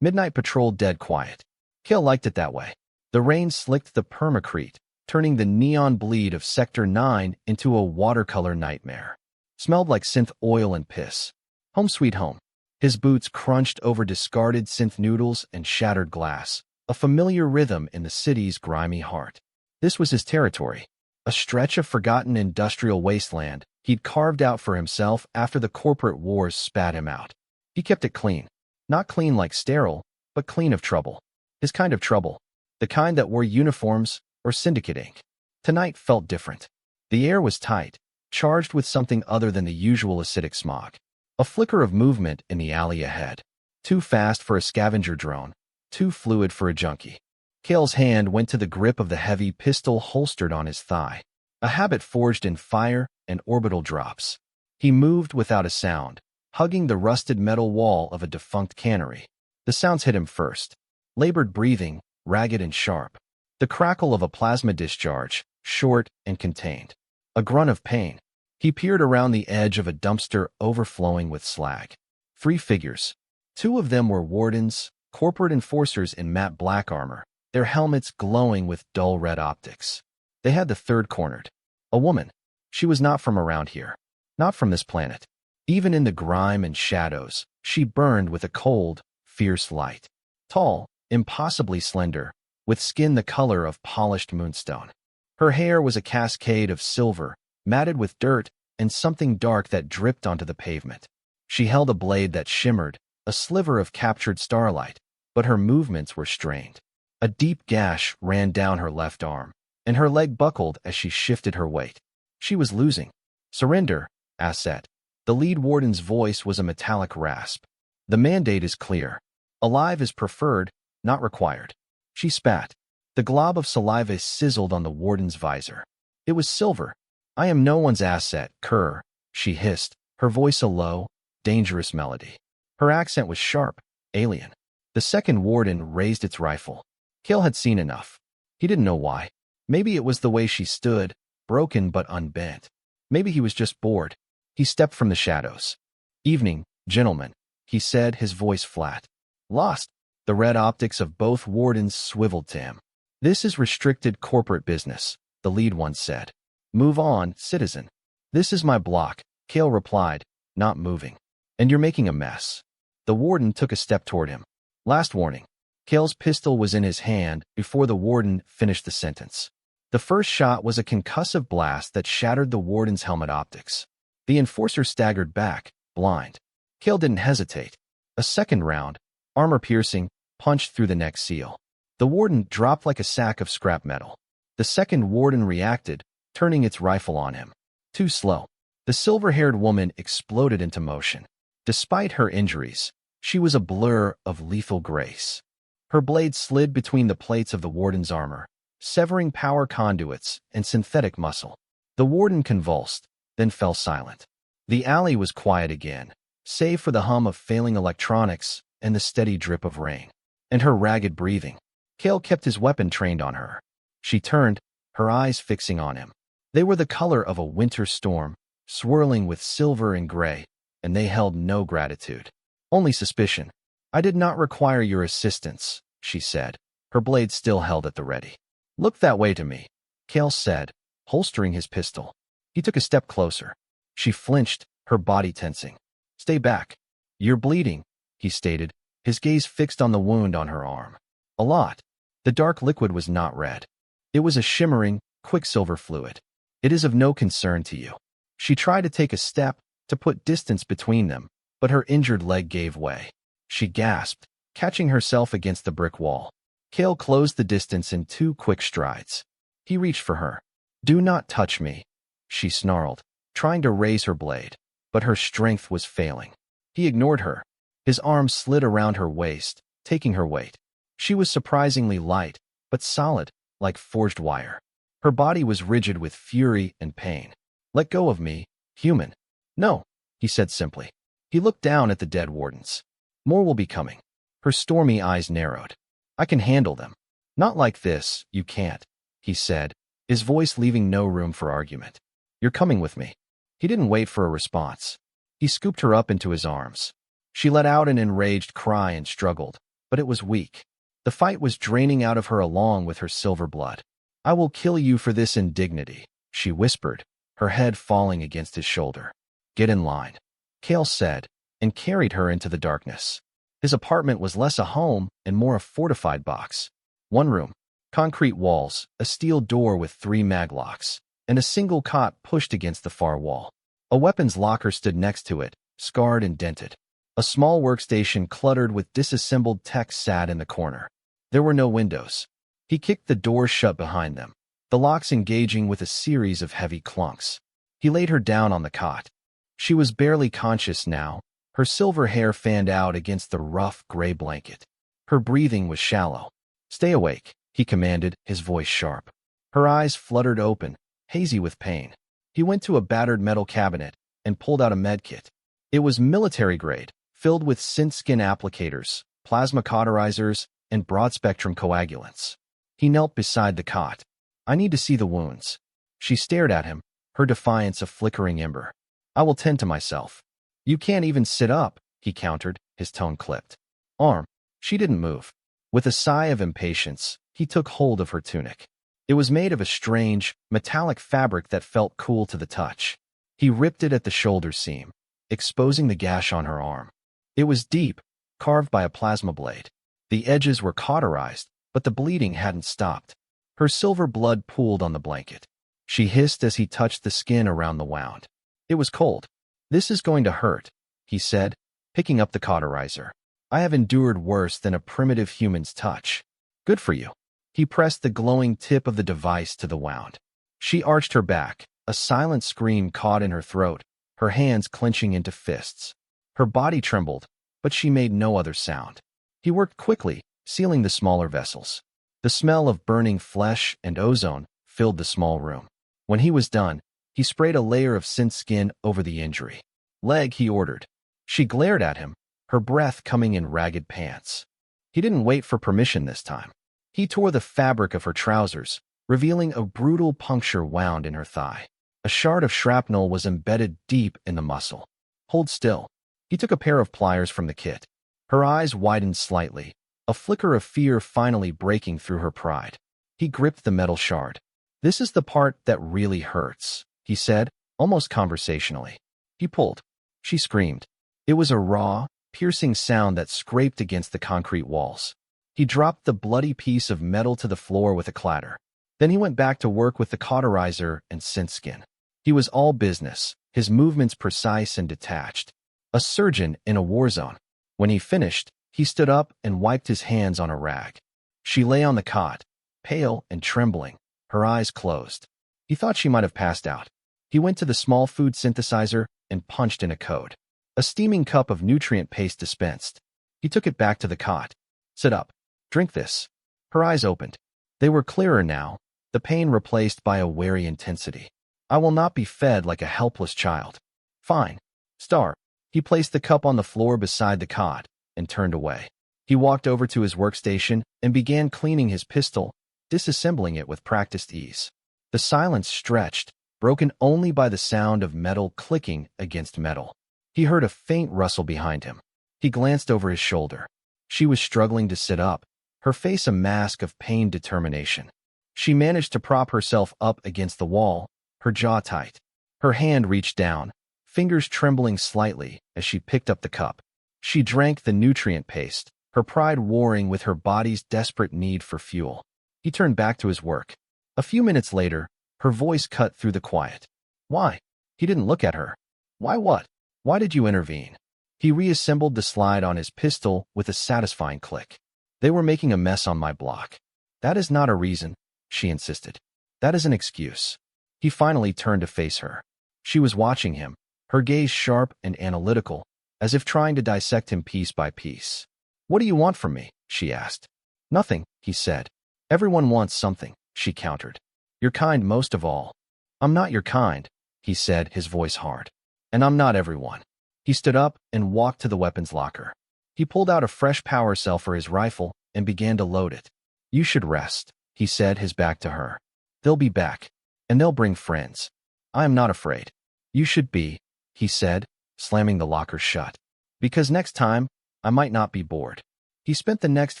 Midnight patrol dead quiet. Kale liked it that way. The rain slicked the permacrete, turning the neon bleed of Sector 9 into a watercolor nightmare. Smelled like synth oil and piss. Home sweet home. His boots crunched over discarded synth noodles and shattered glass, a familiar rhythm in the city's grimy heart. This was his territory, a stretch of forgotten industrial wasteland he'd carved out for himself after the corporate wars spat him out. He kept it clean. Not clean like sterile, but clean of trouble. His kind of trouble. The kind that wore uniforms or syndicate ink. Tonight felt different. The air was tight, charged with something other than the usual acidic smog. A flicker of movement in the alley ahead. Too fast for a scavenger drone, too fluid for a junkie. Kale's hand went to the grip of the heavy pistol holstered on his thigh, a habit forged in fire and orbital drops. He moved without a sound, hugging the rusted metal wall of a defunct cannery. The sounds hit him first. Labored breathing, ragged and sharp. The crackle of a plasma discharge, short and contained. A grunt of pain. He peered around the edge of a dumpster overflowing with slag. 3 figures. 2 of them were wardens, corporate enforcers in matte black armor, their helmets glowing with dull red optics. They had the third cornered. A woman. She was not from around here. Not from this planet. Even in the grime and shadows, she burned with a cold, fierce light. Tall, impossibly slender, with skin the color of polished moonstone. Her hair was a cascade of silver, matted with dirt and something dark that dripped onto the pavement. She held a blade that shimmered, a sliver of captured starlight, but her movements were strained. A deep gash ran down her left arm, and her leg buckled as she shifted her weight. She was losing. Surrender, Asset. The lead warden's voice was a metallic rasp. The mandate is clear. Alive is preferred, not required. She spat. The glob of saliva sizzled on the warden's visor. It was silver. I am no one's asset, cur, she hissed, her voice a low, dangerous melody. Her accent was sharp, alien. The second warden raised its rifle. Kale had seen enough. He didn't know why. Maybe it was the way she stood, broken but unbent. Maybe he was just bored. He stepped from the shadows. Evening, gentlemen, he said, his voice flat. Lost. The red optics of both wardens swiveled to him. This is restricted corporate business, the lead one said. Move on, citizen. This is my block, Kale replied, not moving. And you're making a mess. The warden took a step toward him. Last warning. Kale's pistol was in his hand before the warden finished the sentence. The first shot was a concussive blast that shattered the warden's helmet optics. The enforcer staggered back, blind. Kale didn't hesitate. A second round, armor-piercing, punched through the neck seal. The warden dropped like a sack of scrap metal. The second warden reacted, turning its rifle on him. Too slow. The silver-haired woman exploded into motion. Despite her injuries, she was a blur of lethal grace. Her blade slid between the plates of the warden's armor, severing power conduits and synthetic muscle. The warden convulsed, then fell silent. The alley was quiet again, save for the hum of failing electronics and the steady drip of rain. And her ragged breathing. Kale kept his weapon trained on her. She turned, her eyes fixing on him. They were the color of a winter storm, swirling with silver and gray, and they held no gratitude. Only suspicion. I did not require your assistance, she said, her blade still held at the ready. Look that way to me, Kale said, holstering his pistol. He took a step closer. She flinched, her body tensing. Stay back. You're bleeding, he stated, his gaze fixed on the wound on her arm. A lot. The dark liquid was not red. It was a shimmering, quicksilver fluid. It is of no concern to you. She tried to take a step, to put distance between them, but her injured leg gave way. She gasped, catching herself against the brick wall. Kale closed the distance in 2 quick strides. He reached for her. Do not touch me, she snarled, trying to raise her blade, but her strength was failing. He ignored her. His arm slid around her waist, taking her weight. She was surprisingly light, but solid, like forged wire. Her body was rigid with fury and pain. Let go of me, human. No, he said simply. He looked down at the dead wardens. More will be coming. Her stormy eyes narrowed. I can handle them. Not like this, you can't, he said, his voice leaving no room for argument. You're coming with me. He didn't wait for a response. He scooped her up into his arms. She let out an enraged cry and struggled, but it was weak. The fight was draining out of her along with her silver blood. "I will kill you for this indignity," she whispered, her head falling against his shoulder. "Get in line," Kale said, and carried her into the darkness. His apartment was less a home and more a fortified box. One room, concrete walls, a steel door with 3 maglocks, and a single cot pushed against the far wall. A weapons locker stood next to it, scarred and dented. A small workstation cluttered with disassembled tech sat in the corner. There were no windows. He kicked the door shut behind them, the locks engaging with a series of heavy clunks. He laid her down on the cot. She was barely conscious now, her silver hair fanned out against the rough gray blanket. Her breathing was shallow. "Stay awake," he commanded, his voice sharp. Her eyes fluttered open, hazy with pain. He went to a battered metal cabinet and pulled out a med kit. It was military grade, filled with synth-skin applicators, plasma cauterizers, and broad-spectrum coagulants. He knelt beside the cot. "I need to see the wounds." She stared at him, her defiance a flickering ember. "I will tend to myself." "You can't even sit up," he countered, his tone clipped. "Arm." She didn't move. With a sigh of impatience, he took hold of her tunic. It was made of a strange, metallic fabric that felt cool to the touch. He ripped it at the shoulder seam, exposing the gash on her arm. It was deep, carved by a plasma blade. The edges were cauterized, but the bleeding hadn't stopped. Her silver blood pooled on the blanket. She hissed as he touched the skin around the wound. It was cold. "This is going to hurt," he said, picking up the cauterizer. "I have endured worse than a primitive human's touch." "Good for you." He pressed the glowing tip of the device to the wound. She arched her back, a silent scream caught in her throat, her hands clenching into fists. Her body trembled, but she made no other sound. He worked quickly, sealing the smaller vessels. The smell of burning flesh and ozone filled the small room. When he was done, he sprayed a layer of synth skin over the injury. "Leg," he ordered. She glared at him, her breath coming in ragged pants. He didn't wait for permission this time. He tore the fabric of her trousers, revealing a brutal puncture wound in her thigh. A shard of shrapnel was embedded deep in the muscle. "Hold still." He took a pair of pliers from the kit. Her eyes widened slightly, a flicker of fear finally breaking through her pride. He gripped the metal shard. "This is the part that really hurts," he said, almost conversationally. He pulled. She screamed. It was a raw, piercing sound that scraped against the concrete walls. He dropped the bloody piece of metal to the floor with a clatter. Then he went back to work with the cauterizer and synth skin. He was all business, his movements precise and detached. A surgeon in a war zone. When he finished, he stood up and wiped his hands on a rag. She lay on the cot, pale and trembling, her eyes closed. He thought she might have passed out. He went to the small food synthesizer and punched in a code. A steaming cup of nutrient paste dispensed. He took it back to the cot. "Sit up. Drink this." Her eyes opened. They were clearer now, the pain replaced by a wary intensity. "I will not be fed like a helpless child." "Fine. Star." He placed the cup on the floor beside the cot and turned away. He walked over to his workstation and began cleaning his pistol, disassembling it with practiced ease. The silence stretched, broken only by the sound of metal clicking against metal. He heard a faint rustle behind him. He glanced over his shoulder. She was struggling to sit up, her face a mask of pained determination. She managed to prop herself up against the wall, her jaw tight. Her hand reached down, fingers trembling slightly as she picked up the cup. She drank the nutrient paste, her pride warring with her body's desperate need for fuel. He turned back to his work. A few minutes later, her voice cut through the quiet. "Why?" He didn't look at her. "Why what? Why did you intervene?" He reassembled the slide on his pistol with a satisfying click. "They were making a mess on my block." "That is not a reason," she insisted. "That is an excuse." He finally turned to face her. She was watching him, her gaze sharp and analytical, as if trying to dissect him piece by piece. "What do you want from me?" she asked. "Nothing," he said. "Everyone wants something," she countered. "Your kind most of all." "I'm not your kind," he said, his voice hard. "And I'm not everyone." He stood up and walked to the weapons locker. He pulled out a fresh power cell for his rifle and began to load it. "You should rest," he said, his back to her. "They'll be back, and they'll bring friends. I am not afraid." "You should be," he said, slamming the locker shut. "Because next time, I might not be bored." He He spent the next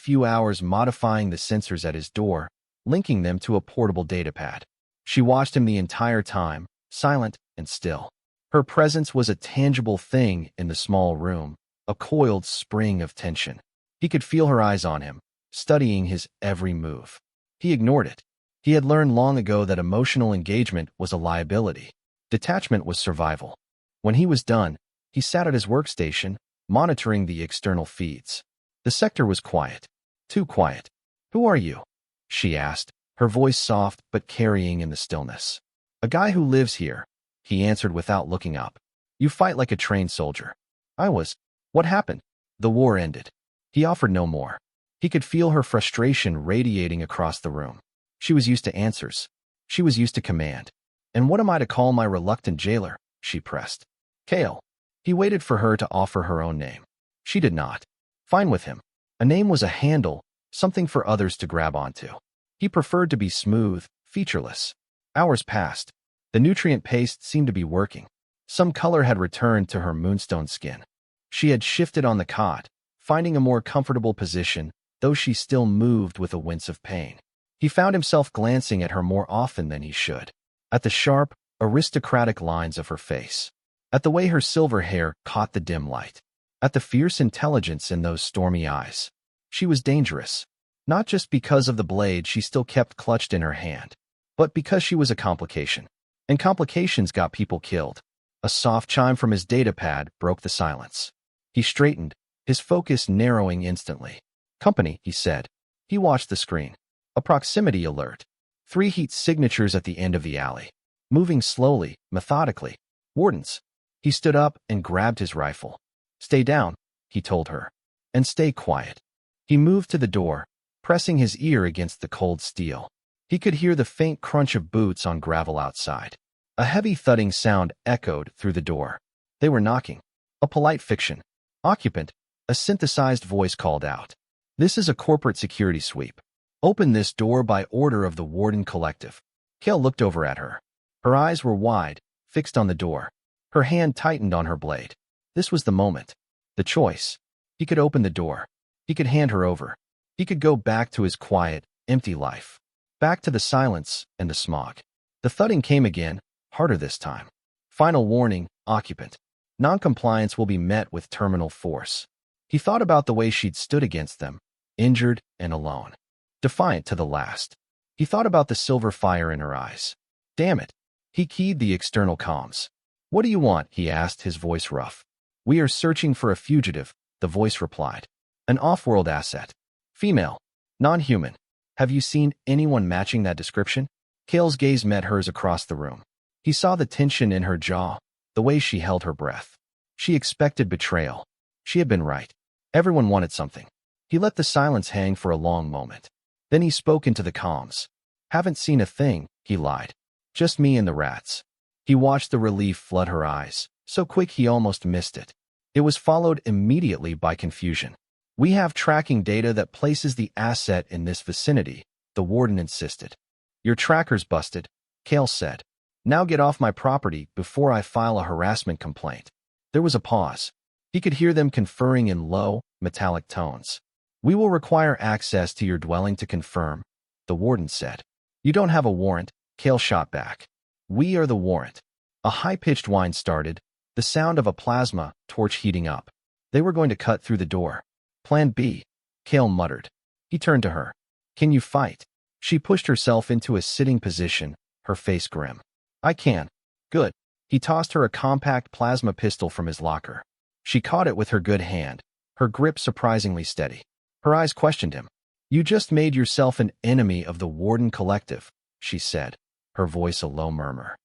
few hours modifying the sensors at his door, linking them to a portable datapad. She watched him the entire time, silent and still. Her presence was a tangible thing in the small room, a coiled spring of tension. He could feel her eyes on him, studying his every move. He ignored it. He had learned long ago that emotional engagement was a liability. Detachment was survival. When he was done, he sat at his workstation, monitoring the external feeds. The sector was quiet. Too quiet. "Who are you?" she asked, her voice soft but carrying in the stillness. "A guy who lives here," he answered without looking up. "You fight like a trained soldier." "I was." "What happened?" "The war ended." He offered no more. He could feel her frustration radiating across the room. She was used to answers. She was used to command. "And what am I to call my reluctant jailer?" she pressed. "Kale." He waited for her to offer her own name. She did not. Fine with him. A name was a handle, something for others to grab onto. He preferred to be smooth, featureless. Hours passed. The nutrient paste seemed to be working. Some color had returned to her moonstone skin. She had shifted on the cot, finding a more comfortable position, though she still moved with a wince of pain. He found himself glancing at her more often than he should. At the sharp, aristocratic lines of her face. At the way her silver hair caught the dim light. At the fierce intelligence in those stormy eyes. She was dangerous. Not just because of the blade she still kept clutched in her hand, but because she was a complication. And complications got people killed. A soft chime from his datapad broke the silence. He straightened, his focus narrowing instantly. "Company," he said. He watched the screen. A proximity alert. 3 heat signatures at the end of the alley. Moving slowly, methodically. Wardens. He stood up and grabbed his rifle. "Stay down," he told her. "And stay quiet." He moved to the door, pressing his ear against the cold steel. He could hear the faint crunch of boots on gravel outside. A heavy thudding sound echoed through the door. They were knocking. A polite fiction. "Occupant," a synthesized voice called out. "This is a corporate security sweep. Open this door by order of the Warden Collective." Kale looked over at her. Her eyes were wide, fixed on the door. Her hand tightened on her blade. This was the moment. The choice. He could open the door. He could hand her over. He could go back to his quiet, empty life. Back to the silence and the smog. The thudding came again, harder this time. "Final warning, occupant. Noncompliance will be met with terminal force." He thought about the way she'd stood against them, injured and alone. Defiant to the last. He thought about the silver fire in her eyes. Damn it. He keyed the external comms. "What do you want?" he asked, his voice rough. "We are searching for a fugitive," the voice replied. "An off-world asset. Female. Non-human. Have you seen anyone matching that description?" Kale's gaze met hers across the room. He saw the tension in her jaw, the way she held her breath. She expected betrayal. She had been right. Everyone wanted something. He let the silence hang for a long moment. Then he spoke into the comms. "Haven't seen a thing," he lied. "Just me and the rats." He watched the relief flood her eyes, so quick he almost missed it. It was followed immediately by confusion. "We have tracking data that places the asset in this vicinity," the warden insisted. "Your tracker's busted," Kale said. "Now get off my property before I file a harassment complaint." There was a pause. He could hear them conferring in low, metallic tones. "We will require access to your dwelling to confirm," the warden said. "You don't have a warrant," Kale shot back. "We are the warrant." A high-pitched whine started, the sound of a plasma torch heating up. They were going to cut through the door. "Plan B," Kale muttered. He turned to her. "Can you fight?" She pushed herself into a sitting position, her face grim. "I can." "Good." He tossed her a compact plasma pistol from his locker. She caught it with her good hand, her grip surprisingly steady. Her eyes questioned him. "You just made yourself an enemy of the Warden Collective," she said, her voice a low murmur.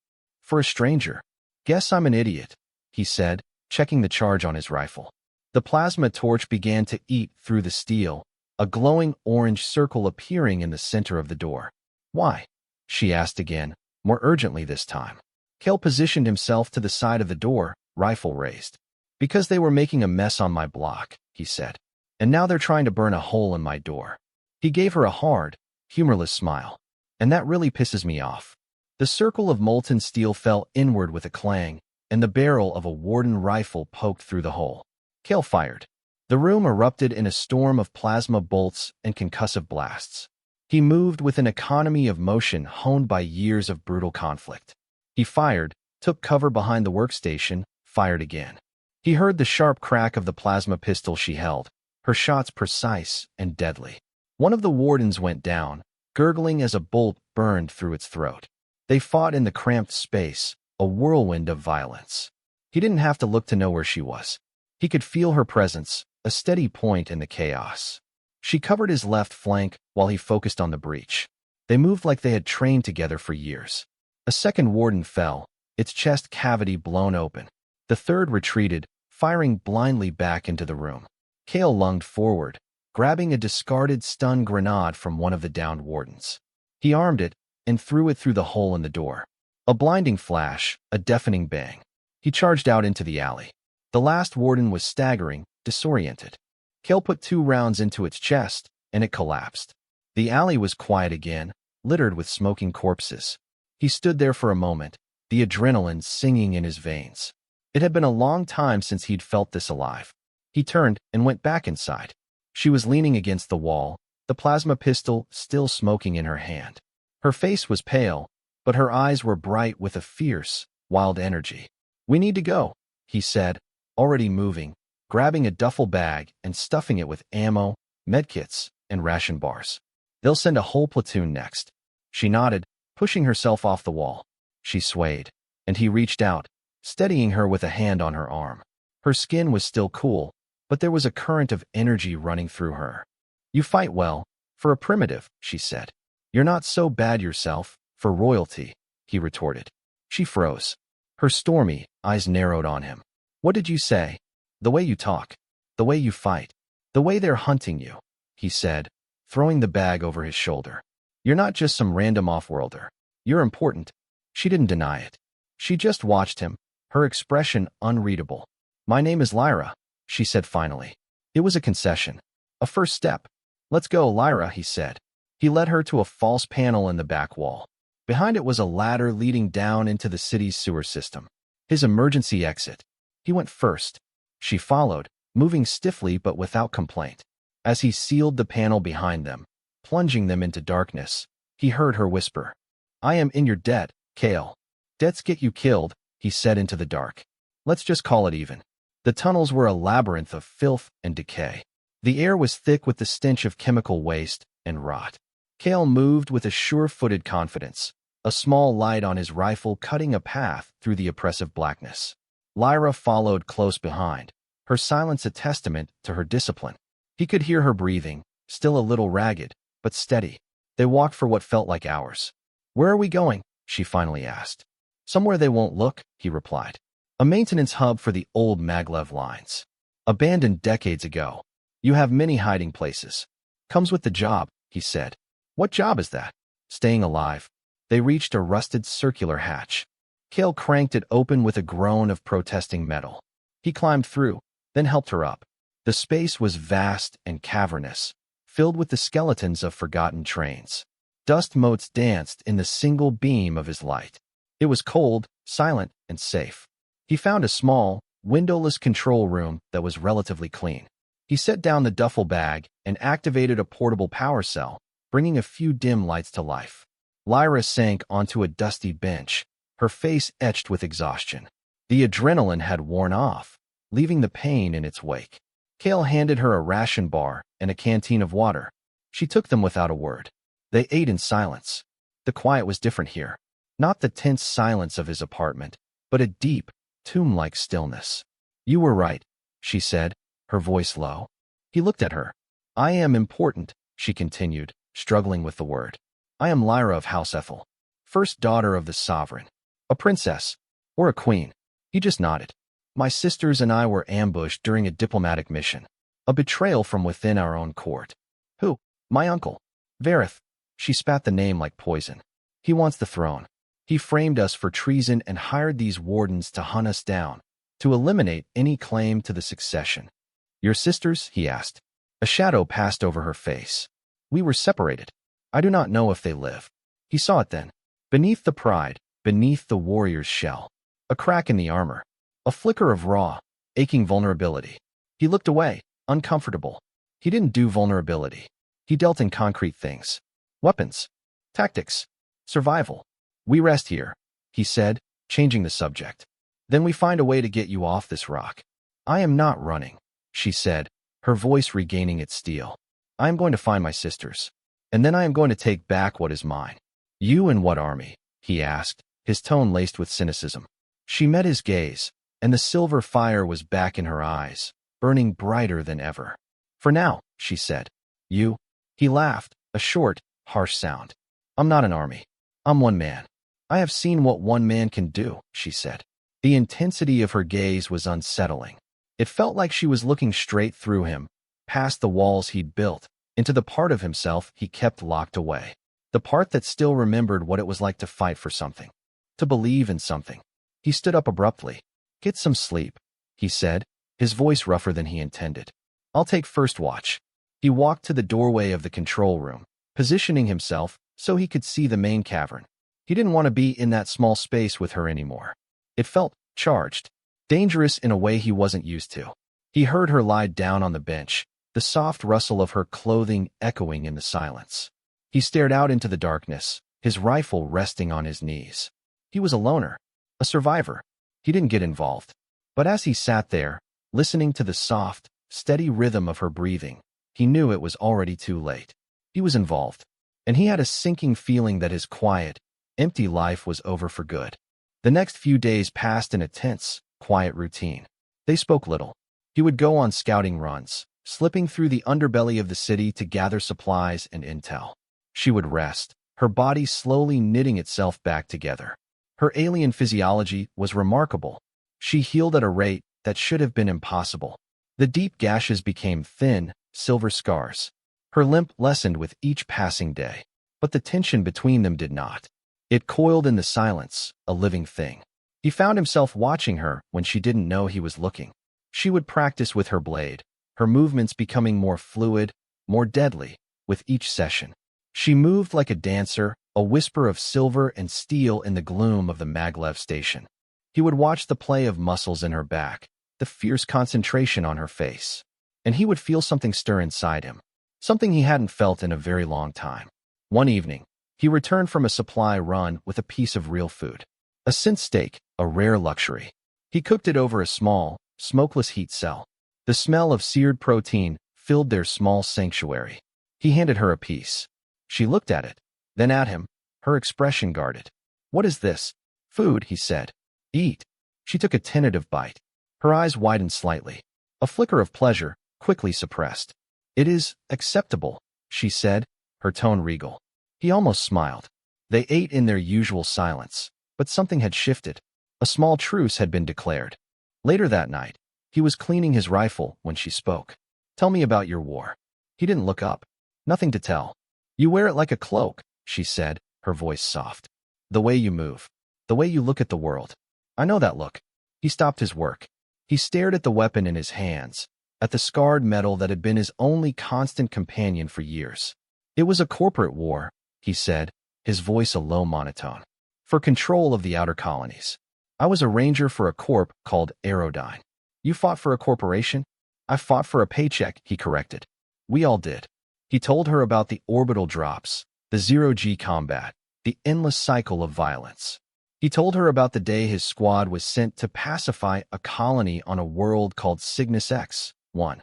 "For a stranger. Guess I'm an idiot," he said, checking the charge on his rifle. The plasma torch began to eat through the steel, a glowing orange circle appearing in the center of the door. "Why?" she asked again, more urgently this time. Kale positioned himself to the side of the door, rifle raised. "Because they were making a mess on my block," he said. "And now they're trying to burn a hole in my door." He gave her a hard, humorless smile. "And that really pisses me off." The circle of molten steel fell inward with a clang, and the barrel of a Warden rifle poked through the hole. Kale fired. The room erupted in a storm of plasma bolts and concussive blasts. He moved with an economy of motion honed by years of brutal conflict. He fired, took cover behind the workstation, fired again. He heard the sharp crack of the plasma pistol she held, her shots precise and deadly. One of the wardens went down, gurgling as a bolt burned through its throat. They fought in the cramped space, a whirlwind of violence. He didn't have to look to know where she was. He could feel her presence, a steady point in the chaos. She covered his left flank while he focused on the breach. They moved like they had trained together for years. A second warden fell, its chest cavity blown open. The third retreated, firing blindly back into the room. Kale lunged forward, grabbing a discarded stun grenade from one of the downed wardens. He armed it and threw it through the hole in the door. A blinding flash, a deafening bang. He charged out into the alley. The last warden was staggering, disoriented. Kale put 2 rounds into its chest, and it collapsed. The alley was quiet again, littered with smoking corpses. He stood there for a moment, the adrenaline singing in his veins. It had been a long time since he'd felt this alive. He turned and went back inside. She was leaning against the wall, the plasma pistol still smoking in her hand. Her face was pale, but her eyes were bright with a fierce, wild energy. "We need to go," he said, already moving, grabbing a duffel bag and stuffing it with ammo, medkits, and ration bars. "They'll send a whole platoon next." She nodded, pushing herself off the wall. She swayed, and he reached out, steadying her with a hand on her arm. Her skin was still cool, but there was a current of energy running through her. "You fight well, for a primitive," she said. "You're not so bad yourself, for royalty," he retorted. She froze. Her stormy eyes narrowed on him. "What did you say?" "The way you talk. The way you fight. The way they're hunting you," he said, throwing the bag over his shoulder. "You're not just some random off-worlder. You're important." She didn't deny it. She just watched him, her expression unreadable. "My name is Lyra," she said finally. It was a concession. A first step. "Let's go, Lyra," he said. He led her to a false panel in the back wall. Behind it was a ladder leading down into the city's sewer system. His emergency exit. He went first. She followed, moving stiffly but without complaint. As he sealed the panel behind them, plunging them into darkness, he heard her whisper, "I am in your debt, Kale. Debts get you killed," he said into the dark. "Let's just call it even." The tunnels were a labyrinth of filth and decay. The air was thick with the stench of chemical waste and rot. Kale moved with a sure-footed confidence, a small light on his rifle cutting a path through the oppressive blackness. Lyra followed close behind, her silence a testament to her discipline. He could hear her breathing, still a little ragged, but steady. They walked for what felt like hours. "Where are we going?" she finally asked. "Somewhere they won't look," he replied. "A maintenance hub for the old maglev lines. Abandoned decades ago. You have many hiding places. Comes with the job," he said. "What job is that?" "Staying alive." They reached a rusted circular hatch. Kale cranked it open with a groan of protesting metal. He climbed through, then helped her up. The space was vast and cavernous, filled with the skeletons of forgotten trains. Dust motes danced in the single beam of his light. It was cold, silent, and safe. He found a small, windowless control room that was relatively clean. He set down the duffel bag and activated a portable power cell, bringing a few dim lights to life. Lyra sank onto a dusty bench, her face etched with exhaustion. The adrenaline had worn off, leaving the pain in its wake. Kale handed her a ration bar and a canteen of water. She took them without a word. They ate in silence. The quiet was different here. Not the tense silence of his apartment, but a deep, tomb-like stillness. "You were right," she said, her voice low. He looked at her. "I am important," she continued, struggling with the word. "I am Lyra of House Ethel, first daughter of the sovereign. A princess, or a queen." He just nodded. "My sisters and I were ambushed during a diplomatic mission. A betrayal from within our own court." "Who?" "My uncle. Vareth." She spat the name like poison. "He wants the throne. He framed us for treason and hired these wardens to hunt us down, to eliminate any claim to the succession." "Your sisters?" he asked. A shadow passed over her face. "We were separated. I do not know if they live." He saw it then. Beneath the pride, beneath the warrior's shell. A crack in the armor. A flicker of raw, aching vulnerability. He looked away, uncomfortable. He didn't do vulnerability. He dealt in concrete things. Weapons. Tactics. Survival. We rest here, he said, changing the subject. Then we find a way to get you off this rock. I am not running, she said, her voice regaining its steel. I am going to find my sisters. And then I am going to take back what is mine. You and what army? He asked, his tone laced with cynicism. She met his gaze, and the silver fire was back in her eyes, burning brighter than ever. For now, she said. You? He laughed, a short, harsh sound. I'm not an army. I'm one man. I have seen what one man can do, she said. The intensity of her gaze was unsettling. It felt like she was looking straight through him, past the walls he'd built, into the part of himself he kept locked away. The part that still remembered what it was like to fight for something, to believe in something. He stood up abruptly. Get some sleep, he said, his voice rougher than he intended. I'll take first watch. He walked to the doorway of the control room, positioning himself so he could see the main cavern. He didn't want to be in that small space with her anymore. It felt charged, dangerous in a way he wasn't used to. He heard her lie down on the bench, the soft rustle of her clothing echoing in the silence. He stared out into the darkness, his rifle resting on his knees. He was a loner, a survivor. He didn't get involved. But as he sat there, listening to the soft, steady rhythm of her breathing, he knew it was already too late. He was involved, and he had a sinking feeling that his quiet, empty life was over for good. The next few days passed in a tense, quiet routine. They spoke little. He would go on scouting runs, slipping through the underbelly of the city to gather supplies and intel. She would rest, her body slowly knitting itself back together. Her alien physiology was remarkable. She healed at a rate that should have been impossible. The deep gashes became thin, silver scars. Her limp lessened with each passing day, but the tension between them did not. It coiled in the silence, a living thing. He found himself watching her when she didn't know he was looking. She would practice with her blade, her movements becoming more fluid, more deadly, with each session. She moved like a dancer, a whisper of silver and steel in the gloom of the maglev station. He would watch the play of muscles in her back, the fierce concentration on her face, and he would feel something stir inside him, something he hadn't felt in a very long time. One evening, he returned from a supply run with a piece of real food. A synth steak, a rare luxury. He cooked it over a small, smokeless heat cell. The smell of seared protein filled their small sanctuary. He handed her a piece. She looked at it, then at him, her expression guarded. What is this? Food, he said. Eat. She took a tentative bite. Her eyes widened slightly. A flicker of pleasure, quickly suppressed. It is acceptable, she said, her tone regal. He almost smiled. They ate in their usual silence, but something had shifted. A small truce had been declared. Later that night, he was cleaning his rifle when she spoke. Tell me about your war. He didn't look up. Nothing to tell. You wear it like a cloak, she said, her voice soft. The way you move. The way you look at the world. I know that look. He stopped his work. He stared at the weapon in his hands, at the scarred metal that had been his only constant companion for years. It was a corporate war, he said, his voice a low monotone. For control of the outer colonies. I was a ranger for a corp called Aerodyne. You fought for a corporation? I fought for a paycheck, he corrected. We all did. He told her about the orbital drops, the zero-G combat, the endless cycle of violence. He told her about the day his squad was sent to pacify a colony on a world called Cygnus X-1.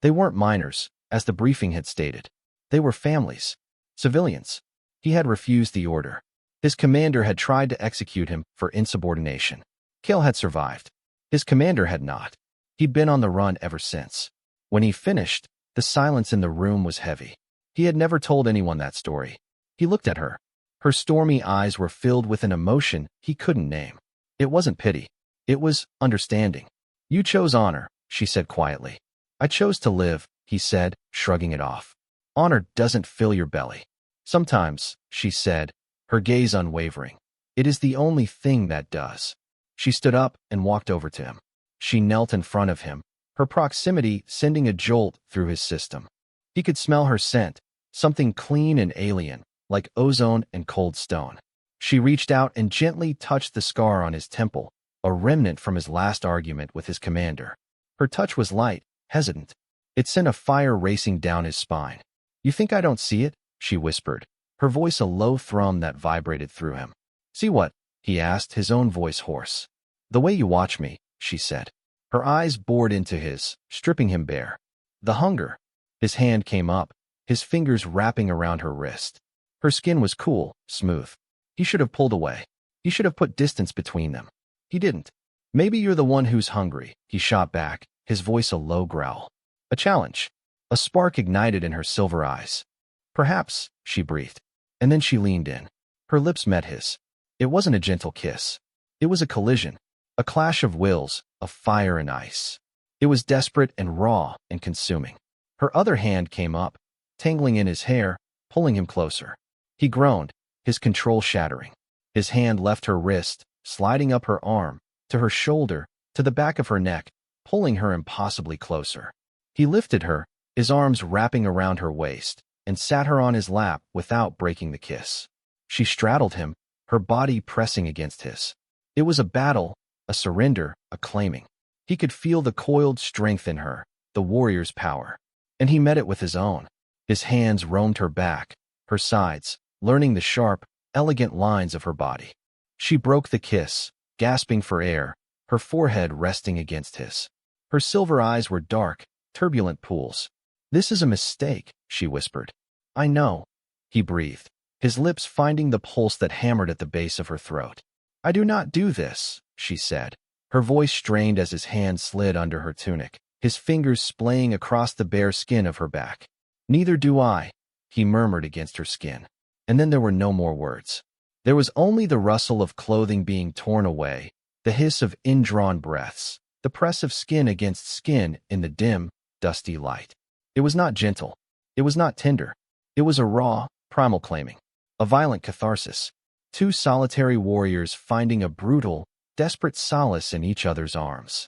They weren't miners, as the briefing had stated. They were families, civilians. He had refused the order. His commander had tried to execute him for insubordination. Kale had survived. His commander had not. He'd been on the run ever since. When he finished, the silence in the room was heavy. He had never told anyone that story. He looked at her. Her stormy eyes were filled with an emotion he couldn't name. It wasn't pity. It was understanding. You chose honor, she said quietly. I chose to live, he said, shrugging it off. Honor doesn't fill your belly. Sometimes, she said, her gaze unwavering. It is the only thing that does. She stood up and walked over to him. She knelt in front of him, her proximity sending a jolt through his system. He could smell her scent, something clean and alien, like ozone and cold stone. She reached out and gently touched the scar on his temple, a remnant from his last argument with his commander. Her touch was light, hesitant. It sent a fire racing down his spine. "You think I don't see it?" she whispered, her voice a low thrum that vibrated through him. "See what?" he asked, his own voice hoarse. "The way you watch me," she said. Her eyes bored into his, stripping him bare. "The hunger." His hand came up, his fingers wrapping around her wrist. Her skin was cool, smooth. He should have pulled away. He should have put distance between them. He didn't. "Maybe you're the one who's hungry," he shot back, his voice a low growl. A challenge. A spark ignited in her silver eyes. "Perhaps," she breathed. And then she leaned in. Her lips met his. It wasn't a gentle kiss. It was a collision. A clash of wills, of fire and ice. It was desperate and raw and consuming. Her other hand came up, tangling in his hair, pulling him closer. He groaned, his control shattering. His hand left her wrist, sliding up her arm, to her shoulder, to the back of her neck, pulling her impossibly closer. He lifted her, his arms wrapping around her waist, and sat her on his lap without breaking the kiss. She straddled him, her body pressing against his. It was a battle, a surrender, a claiming. He could feel the coiled strength in her, the warrior's power. And he met it with his own. His hands roamed her back, her sides, learning the sharp, elegant lines of her body. She broke the kiss, gasping for air, her forehead resting against his. Her silver eyes were dark, turbulent pools. "This is a mistake," she whispered. "I know," he breathed, his lips finding the pulse that hammered at the base of her throat. "I do not do this," she said, her voice strained as his hand slid under her tunic, his fingers splaying across the bare skin of her back. "Neither do I," he murmured against her skin. And then there were no more words. There was only the rustle of clothing being torn away, the hiss of indrawn breaths, the press of skin against skin in the dim, dusty light. It was not gentle. It was not tender. It was a raw, primal claiming. A violent catharsis. Two solitary warriors finding a brutal, desperate solace in each other's arms.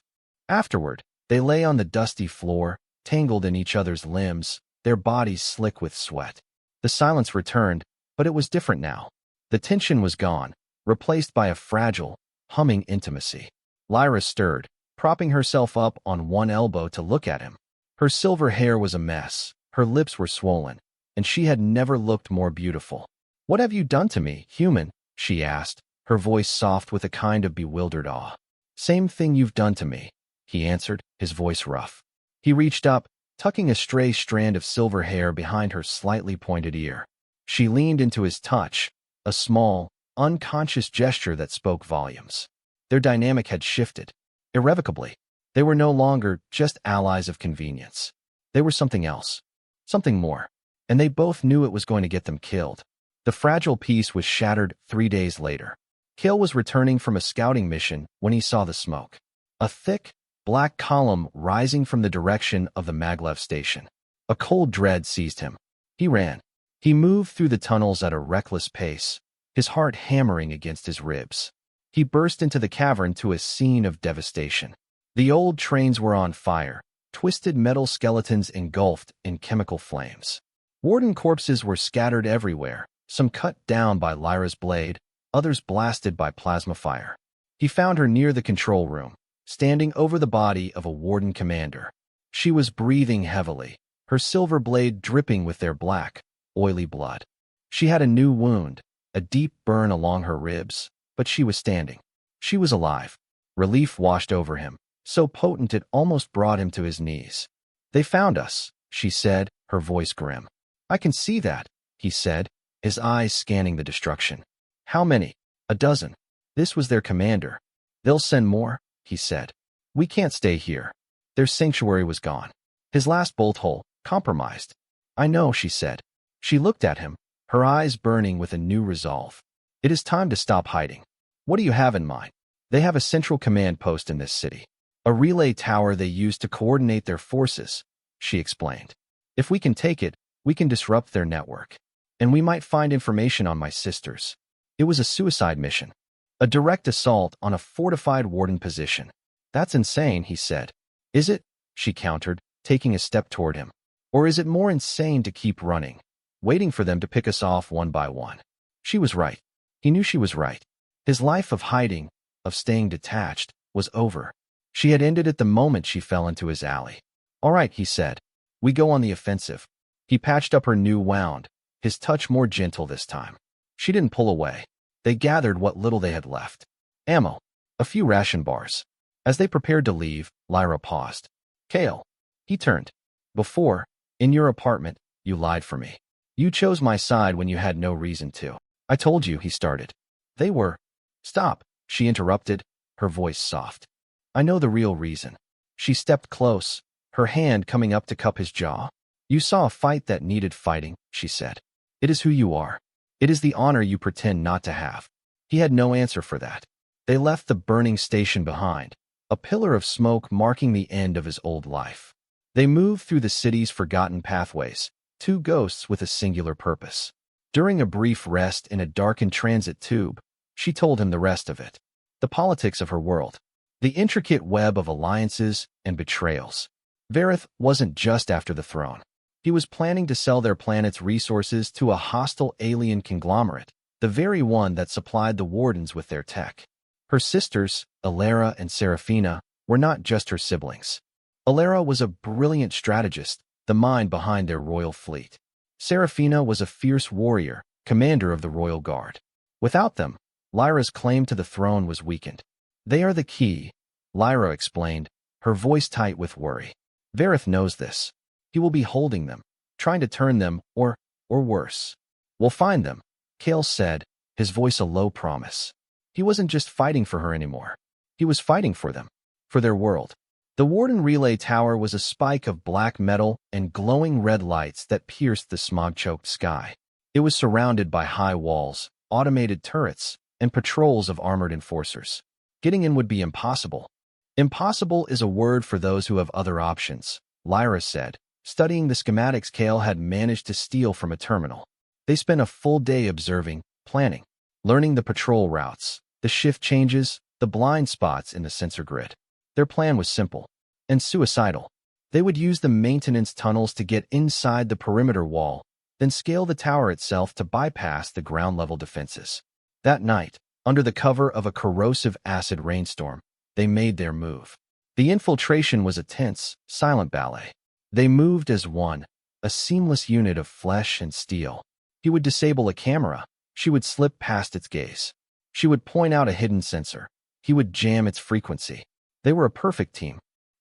Afterward, they lay on the dusty floor, tangled in each other's limbs, their bodies slick with sweat. The silence returned, but it was different now. The tension was gone, replaced by a fragile, humming intimacy. Lyra stirred, propping herself up on one elbow to look at him. Her silver hair was a mess, her lips were swollen, and she had never looked more beautiful. "What have you done to me, human?" she asked, her voice soft with a kind of bewildered awe. "Same thing you've done to me," he answered, his voice rough. He reached up, tucking a stray strand of silver hair behind her slightly pointed ear. She leaned into his touch, a small, unconscious gesture that spoke volumes. Their dynamic had shifted. Irrevocably. They were no longer just allies of convenience. They were something else. Something more. And they both knew it was going to get them killed. The fragile peace was shattered 3 days later. Kale was returning from a scouting mission when he saw the smoke. A thick, black column rising from the direction of the maglev station. A cold dread seized him. He ran. He moved through the tunnels at a reckless pace, his heart hammering against his ribs. He burst into the cavern to a scene of devastation. The old trains were on fire, twisted metal skeletons engulfed in chemical flames. Warden corpses were scattered everywhere, some cut down by Lyra's blade, others blasted by plasma fire. He found her near the control room, standing over the body of a warden commander. She was breathing heavily, her silver blade dripping with their black, oily blood. She had a new wound, a deep burn along her ribs, but she was standing. She was alive. Relief washed over him, so potent it almost brought him to his knees. "They found us," she said, her voice grim. "I can see that," he said, his eyes scanning the destruction. "How many?" "A dozen. This was their commander." "They'll send more," he said. "We can't stay here." Their sanctuary was gone. His last bolt hole, compromised. "I know," she said. She looked at him, her eyes burning with a new resolve. "It is time to stop hiding. What do you have in mind?" "They have a central command post in this city. A relay tower they use to coordinate their forces," she explained. "If we can take it, we can disrupt their network. And we might find information on my sisters." It was a suicide mission. A direct assault on a fortified warden position. "That's insane," he said. "Is it?" she countered, taking a step toward him. "Or is it more insane to keep running, waiting for them to pick us off one by one?" She was right. He knew she was right. His life of hiding, of staying detached, was over. She had ended it the moment she fell into his alley. "All right," he said. We go on the offensive. He patched up her new wound, his touch more gentle this time. She didn't pull away. They gathered what little they had left. Ammo. A few ration bars. As they prepared to leave, Lyra paused. Kale. He turned. Before, in your apartment, you lied for me. You chose my side when you had no reason to. I told you, he started. They were. Stop, she interrupted, her voice soft. I know the real reason. She stepped close, her hand coming up to cup his jaw. You saw a fight that needed fighting, she said. It is who you are. It is the honor you pretend not to have. He had no answer for that. They left the burning station behind, a pillar of smoke marking the end of his old life. They moved through the city's forgotten pathways, two ghosts with a singular purpose. During a brief rest in a darkened transit tube, she told him the rest of it. The politics of her world. The intricate web of alliances and betrayals. Vareth wasn't just after the throne. He was planning to sell their planet's resources to a hostile alien conglomerate, the very one that supplied the Wardens with their tech. Her sisters, Alara and Seraphina, were not just her siblings. Alara was a brilliant strategist, the mind behind their royal fleet. Seraphina was a fierce warrior, commander of the royal guard. Without them, Lyra's claim to the throne was weakened. They are the key, Lyra explained, her voice tight with worry. Vareth knows this. He will be holding them, trying to turn them, or worse. We'll find them, Kale said, his voice a low promise. He wasn't just fighting for her anymore. He was fighting for them, for their world. The Warden Relay Tower was a spike of black metal and glowing red lights that pierced the smog-choked sky. It was surrounded by high walls, automated turrets, and patrols of armored enforcers. Getting in would be impossible. Impossible is a word for those who have other options, Lyra said, studying the schematics Kale had managed to steal from a terminal. They spent a full day observing, planning, learning the patrol routes, the shift changes, the blind spots in the sensor grid. Their plan was simple and suicidal. They would use the maintenance tunnels to get inside the perimeter wall, then scale the tower itself to bypass the ground-level defenses. That night, under the cover of a corrosive acid rainstorm, they made their move. The infiltration was a tense, silent ballet. They moved as one, a seamless unit of flesh and steel. He would disable a camera. She would slip past its gaze. She would point out a hidden sensor. He would jam its frequency. They were a perfect team.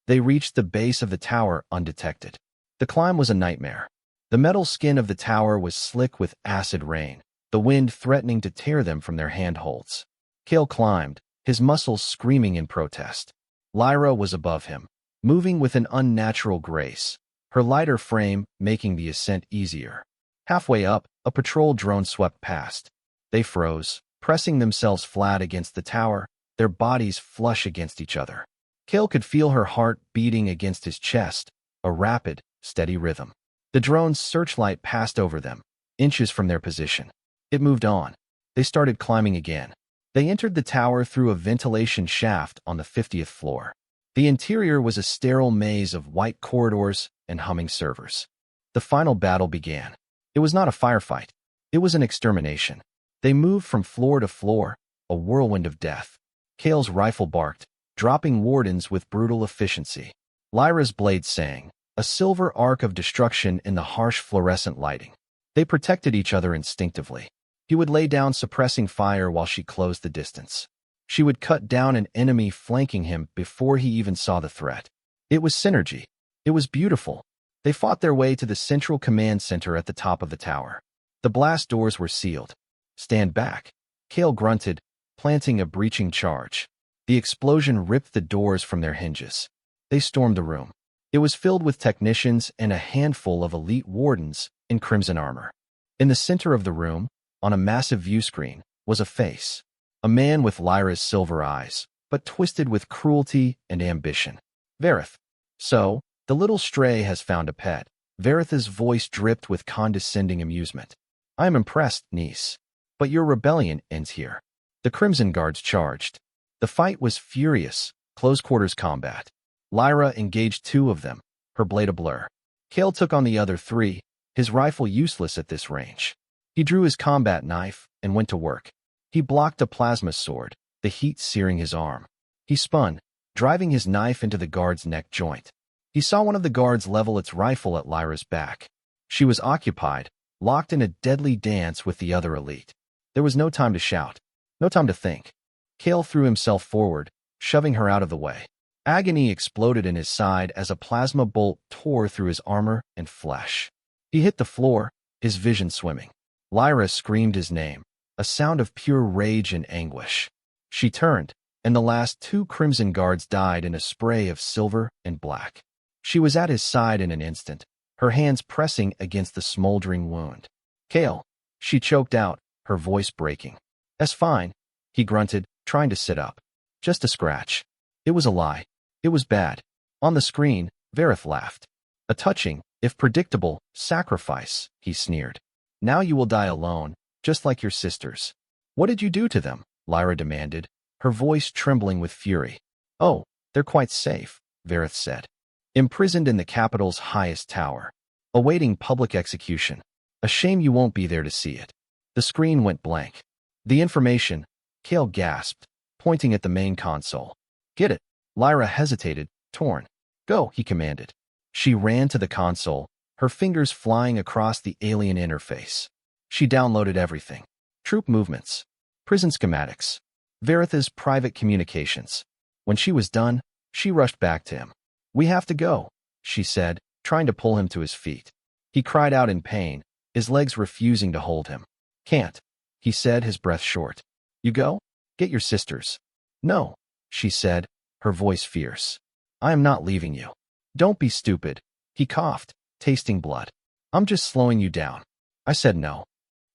They reached the base of the tower undetected. The climb was a nightmare. The metal skin of the tower was slick with acid rain, the wind threatening to tear them from their handholds. Kale climbed, his muscles screaming in protest. Lyra was above him, moving with an unnatural grace, her lighter frame making the ascent easier. Halfway up, a patrol drone swept past. They froze, pressing themselves flat against the tower, their bodies flush against each other. Kale could feel her heart beating against his chest, a rapid, steady rhythm. The drone's searchlight passed over them, inches from their position. It moved on. They started climbing again. They entered the tower through a ventilation shaft on the 50th floor. The interior was a sterile maze of white corridors and humming servers. The final battle began. It was not a firefight. It was an extermination. They moved from floor to floor, a whirlwind of death. Kale's rifle barked, dropping wardens with brutal efficiency. Lyra's blade sang, a silver arc of destruction in the harsh fluorescent lighting. They protected each other instinctively. He would lay down suppressing fire while she closed the distance. She would cut down an enemy flanking him before he even saw the threat. It was synergy. It was beautiful. They fought their way to the central command center at the top of the tower. The blast doors were sealed. Stand back, Kale grunted, planting a breaching charge. The explosion ripped the doors from their hinges. They stormed the room. It was filled with technicians and a handful of elite wardens in crimson armor. In the center of the room, on a massive view screen, was a face. A man with Lyra's silver eyes, but twisted with cruelty and ambition. Vareth. So, the little stray has found a pet. Vareth's voice dripped with condescending amusement. I am impressed, niece. But your rebellion ends here. The Crimson Guards charged. The fight was furious, close-quarters combat. Lyra engaged two of them, her blade a blur. Kale took on the other three, his rifle useless at this range. He drew his combat knife and went to work. He blocked a plasma sword, the heat searing his arm. He spun, driving his knife into the guard's neck joint. He saw one of the guards level its rifle at Lyra's back. She was occupied, locked in a deadly dance with the other elite. There was no time to shout, no time to think. Kale threw himself forward, shoving her out of the way. Agony exploded in his side as a plasma bolt tore through his armor and flesh. He hit the floor, his vision swimming. Lyra screamed his name, a sound of pure rage and anguish. She turned, and the last 2 crimson guards died in a spray of silver and black. She was at his side in an instant, her hands pressing against the smoldering wound. Kale, she choked out, her voice breaking. That's fine, he grunted, trying to sit up. Just a scratch. It was a lie. It was bad. On the screen, Vareth laughed. A touching, if predictable, sacrifice, he sneered. Now you will die alone, just like your sisters. What did you do to them? Lyra demanded, her voice trembling with fury. Oh, they're quite safe, Vareth said. Imprisoned in the capital's highest tower, awaiting public execution. A shame you won't be there to see it. The screen went blank. The information, Kale gasped, pointing at the main console. Get it? Lyra hesitated, torn. Go, he commanded. She ran to the console, her fingers flying across the alien interface. She downloaded everything. Troop movements, prison schematics, Vareth's private communications. When she was done, she rushed back to him. We have to go, she said, trying to pull him to his feet. He cried out in pain, his legs refusing to hold him. Can't, he said, his breath short. You go? Get your sisters. No, she said, her voice fierce. I am not leaving you. Don't be stupid, he coughed, tasting blood. I'm just slowing you down. I said no.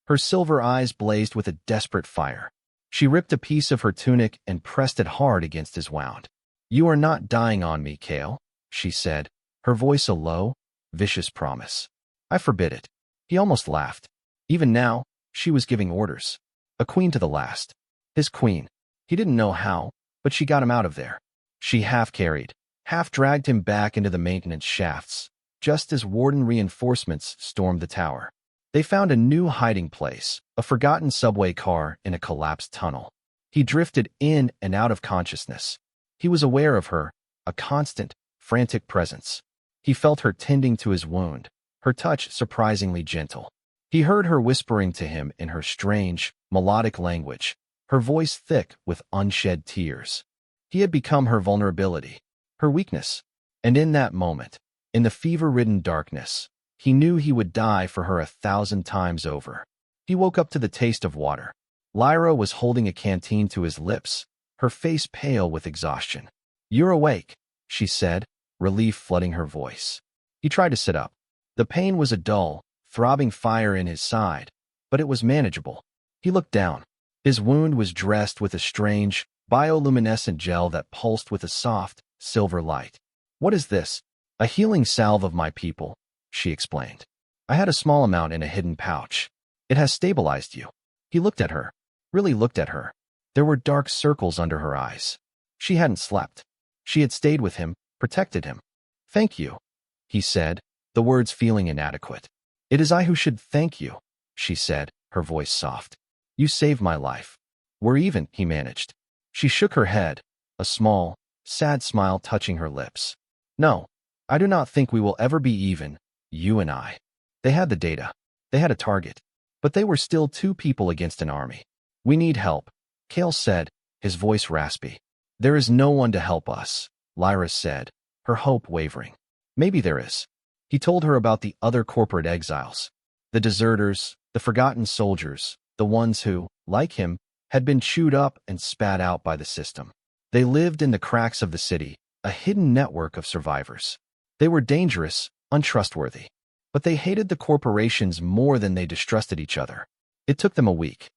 Her silver eyes blazed with a desperate fire. She ripped a piece of her tunic and pressed it hard against his wound. You are not dying on me, Kale, she said, her voice a low, vicious promise. I forbid it. He almost laughed. Even now, she was giving orders. A queen to the last. His queen. He didn't know how, but she got him out of there. She half-carried, half-dragged him back into the maintenance shafts, just as Warden reinforcements stormed the tower. They found a new hiding place, a forgotten subway car in a collapsed tunnel. He drifted in and out of consciousness. He was aware of her, a constant, frantic presence. He felt her tending to his wound, her touch surprisingly gentle. He heard her whispering to him in her strange, melodic language, her voice thick with unshed tears. He had become her vulnerability, her weakness. And in that moment, in the fever-ridden darkness, he knew he would die for her 1,000 times over. He woke up to the taste of water. Lyra was holding a canteen to his lips, her face pale with exhaustion. You're awake, she said, relief flooding her voice. He tried to sit up. The pain was a dull, throbbing fire in his side, but it was manageable. He looked down. His wound was dressed with a strange, bioluminescent gel that pulsed with a soft, silver light. What is this? A healing salve of my people, she explained. I had a small amount in a hidden pouch. It has stabilized you. He looked at her, really looked at her. There were dark circles under her eyes. She hadn't slept. She had stayed with him, protected him. Thank you, he said, the words feeling inadequate. It is I who should thank you, she said, her voice soft. You saved my life. We're even, he managed. She shook her head, a small, sad smile touching her lips. No, I do not think we will ever be even, you and I. They had the data. They had a target. But they were still 2 people against an army. We need help, Kale said, his voice raspy. There is no one to help us, Lyra said, her hope wavering. Maybe there is. He told her about the other corporate exiles, the deserters, the forgotten soldiers, the ones who, like him, had been chewed up and spat out by the system. They lived in the cracks of the city, a hidden network of survivors. They were dangerous, untrustworthy. But they hated the corporations more than they distrusted each other. It took them a week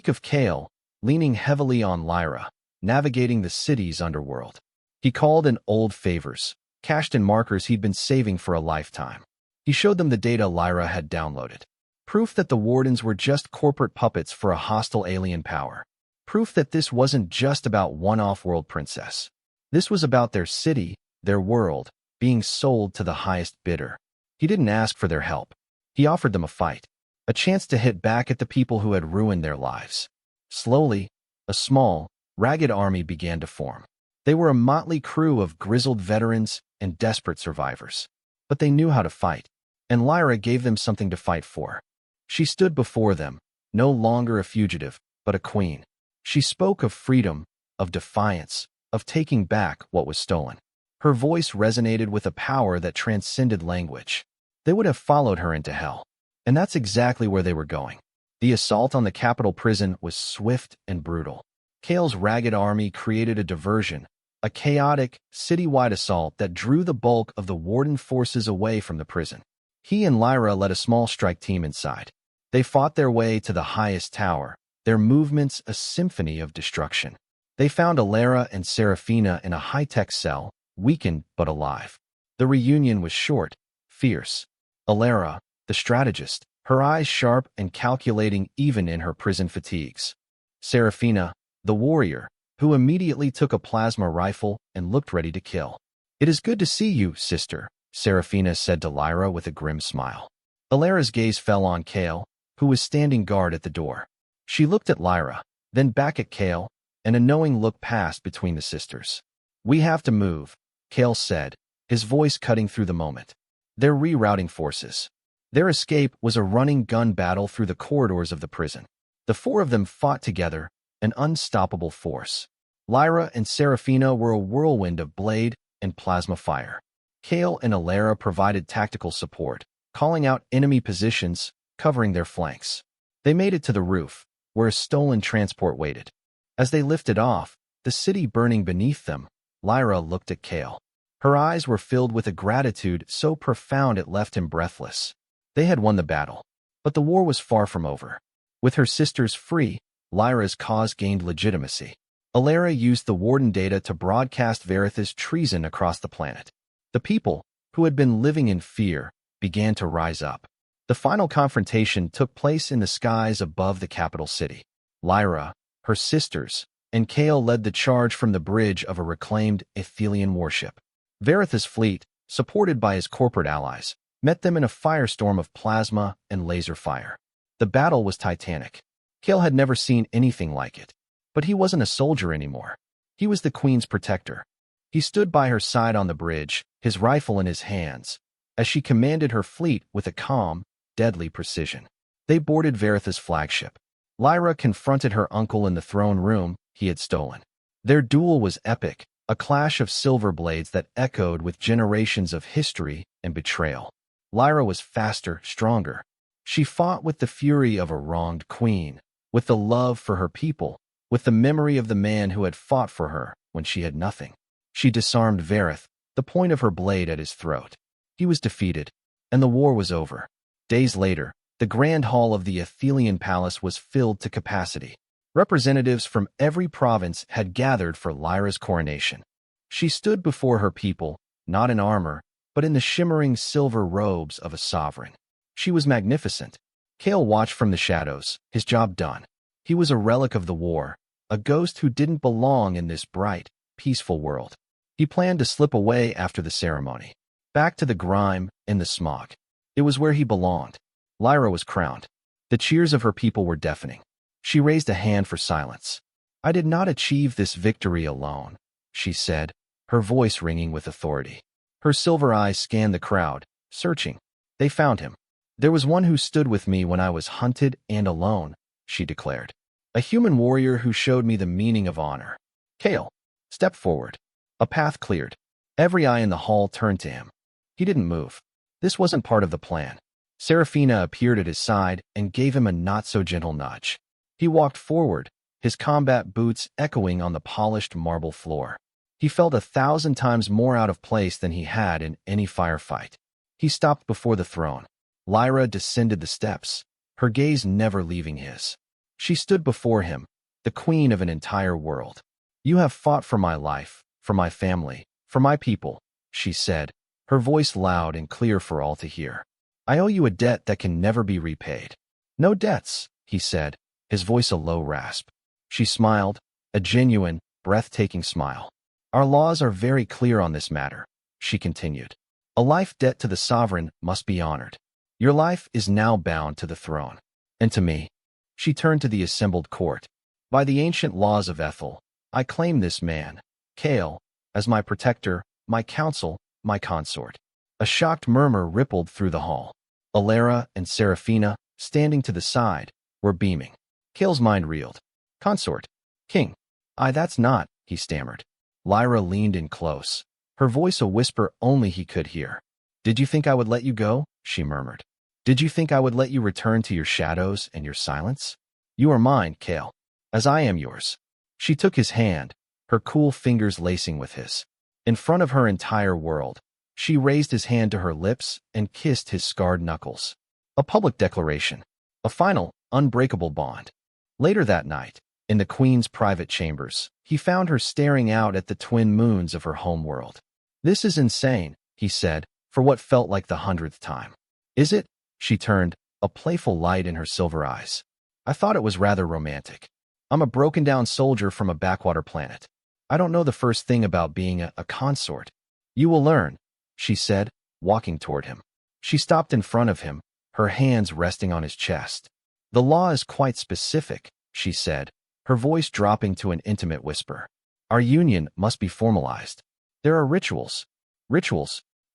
of Kale, leaning heavily on Lyra, navigating the city's underworld. He called in old favors, cashed in markers he'd been saving for a lifetime. He showed them the data Lyra had downloaded. Proof that the Wardens were just corporate puppets for a hostile alien power. Proof that this wasn't just about one off-world princess. This was about their city, their world, being sold to the highest bidder. He didn't ask for their help. He offered them a fight, a chance to hit back at the people who had ruined their lives. Slowly, a small, ragged army began to form. They were a motley crew of grizzled veterans and desperate survivors. But they knew how to fight, and Lyra gave them something to fight for. She stood before them, no longer a fugitive, but a queen. She spoke of freedom, of defiance, of taking back what was stolen. Her voice resonated with a power that transcended language. They would have followed her into hell. And that's exactly where they were going. The assault on the capital prison was swift and brutal. Kale's ragged army created a diversion, a chaotic, citywide assault that drew the bulk of the warden forces away from the prison. He and Lyra led a small strike team inside. They fought their way to the highest tower, their movements a symphony of destruction. They found Alara and Seraphina in a high-tech cell, weakened but alive. The reunion was short, fierce. Alara, the strategist, her eyes sharp and calculating even in her prison fatigues. Seraphina, the warrior, who immediately took a plasma rifle and looked ready to kill. "It is good to see you, sister," Seraphina said to Lyra with a grim smile. Alara's gaze fell on Kale, who was standing guard at the door. She looked at Lyra, then back at Kale, and a knowing look passed between the sisters. "We have to move," Kale said, his voice cutting through the moment. "They're rerouting forces." Their escape was a running gun battle through the corridors of the prison. The four of them fought together, an unstoppable force. Lyra and Seraphina were a whirlwind of blade and plasma fire. Kale and Alara provided tactical support, calling out enemy positions, covering their flanks. They made it to the roof, where a stolen transport waited. As they lifted off, the city burning beneath them, Lyra looked at Kale. Her eyes were filled with a gratitude so profound it left him breathless. They had won the battle, but the war was far from over. With her sisters free, Lyra's cause gained legitimacy. Alara used the warden data to broadcast Varith's treason across the planet. The people, who had been living in fear, began to rise up. The final confrontation took place in the skies above the capital city. Lyra, her sisters, and Kale led the charge from the bridge of a reclaimed Athelian warship. Varith's fleet, supported by his corporate allies, met them in a firestorm of plasma and laser fire. The battle was titanic. Kale had never seen anything like it. But he wasn't a soldier anymore. He was the queen's protector. He stood by her side on the bridge, his rifle in his hands, as she commanded her fleet with a calm, deadly precision. They boarded Varith's flagship. Lyra confronted her uncle in the throne room he had stolen. Their duel was epic, a clash of silver blades that echoed with generations of history and betrayal. Lyra was faster, stronger. She fought with the fury of a wronged queen, with the love for her people, with the memory of the man who had fought for her when she had nothing. She disarmed Varith, the point of her blade at his throat. He was defeated, and the war was over. Days later, the grand hall of the Athelian palace was filled to capacity. Representatives from every province had gathered for Lyra's coronation. She stood before her people, not in armor, but in the shimmering silver robes of a sovereign. She was magnificent. Kale watched from the shadows, his job done. He was a relic of the war, a ghost who didn't belong in this bright, peaceful world. He planned to slip away after the ceremony, back to the grime and the smog. It was where he belonged. Lyra was crowned. The cheers of her people were deafening. She raised a hand for silence. "I did not achieve this victory alone," she said, her voice ringing with authority. Her silver eyes scanned the crowd, searching. "They found him. There was one who stood with me when I was hunted and alone," she declared. "A human warrior who showed me the meaning of honor." Kale, step forward. A path cleared. Every eye in the hall turned to him. He didn't move. This wasn't part of the plan. Seraphina appeared at his side and gave him a not-so-gentle nudge. He walked forward, his combat boots echoing on the polished marble floor. He felt 1,000 times more out of place than he had in any firefight. He stopped before the throne. Lyra descended the steps, her gaze never leaving his. She stood before him, the queen of an entire world. "You have fought for my life, for my family, for my people," she said, her voice loud and clear for all to hear. "I owe you a debt that can never be repaid." "No debts," he said, his voice a low rasp. She smiled, a genuine, breathtaking smile. "Our laws are very clear on this matter," she continued. "A life debt to the sovereign must be honored. Your life is now bound to the throne. And to me." She turned to the assembled court. "By the ancient laws of Ethel, I claim this man, Kale, as my protector, my counsel, my consort. A shocked murmur rippled through the hall. Alara and Seraphina, standing to the side, were beaming. Kale's mind reeled. Consort. King. That's not, he stammered. Lyra leaned in close, her voice a whisper only he could hear. Did you think I would let you go? She murmured. Did you think I would let you return to your shadows and your silence? You are mine, Kale, as I am yours. She took his hand, her cool fingers lacing with his. In front of her entire world, she raised his hand to her lips and kissed his scarred knuckles. A public declaration. A final, unbreakable bond. Later that night, in the Queen's private chambers, he found her staring out at the twin moons of her home world. This is insane, he said, for what felt like the 100th time. Is it? She turned, a playful light in her silver eyes. I thought it was rather romantic. I'm a broken-down soldier from a backwater planet. I don't know the first thing about being a consort. You will learn, she said, walking toward him. She stopped in front of him, her hands resting on his chest. The law is quite specific, she said, her voice dropping to an intimate whisper. Our union must be formalized. There are rituals,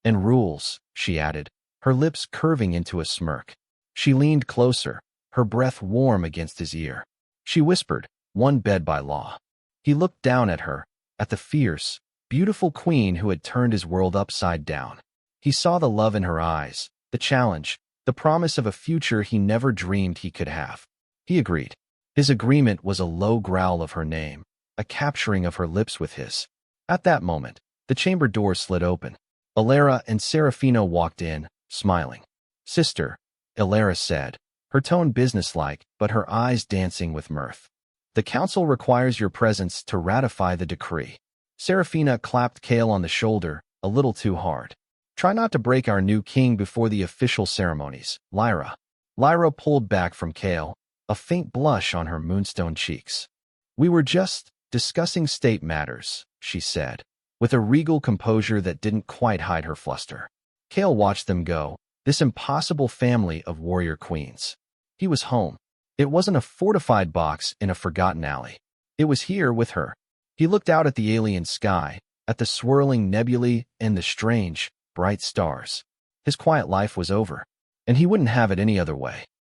and rules, she added, her lips curving into a smirk. She leaned closer, her breath warm against his ear. She whispered, one bed by law. He looked down at her, at the fierce, beautiful queen who had turned his world upside down. He saw the love in her eyes, the challenge, the promise of a future he never dreamed he could have. He agreed. His agreement was a low growl of her name, a capturing of her lips with his. At that moment, the chamber door slid open. Alara and Seraphina walked in, smiling. Sister, Alara said, her tone businesslike, but her eyes dancing with mirth. The council requires your presence to ratify the decree. Seraphina clapped Kale on the shoulder, a little too hard. Try not to break our new king before the official ceremonies, Lyra. Lyra pulled back from Kale, a faint blush on her moonstone cheeks. We were just discussing state matters, she said, with a regal composure that didn't quite hide her fluster. Kale watched them go, this impossible family of warrior queens. He was home. It wasn't a fortified box in a forgotten alley. It was here with her. He looked out at the alien sky, at the swirling nebulae and the strange, bright stars. His quiet life was over, and he wouldn't have it any other way.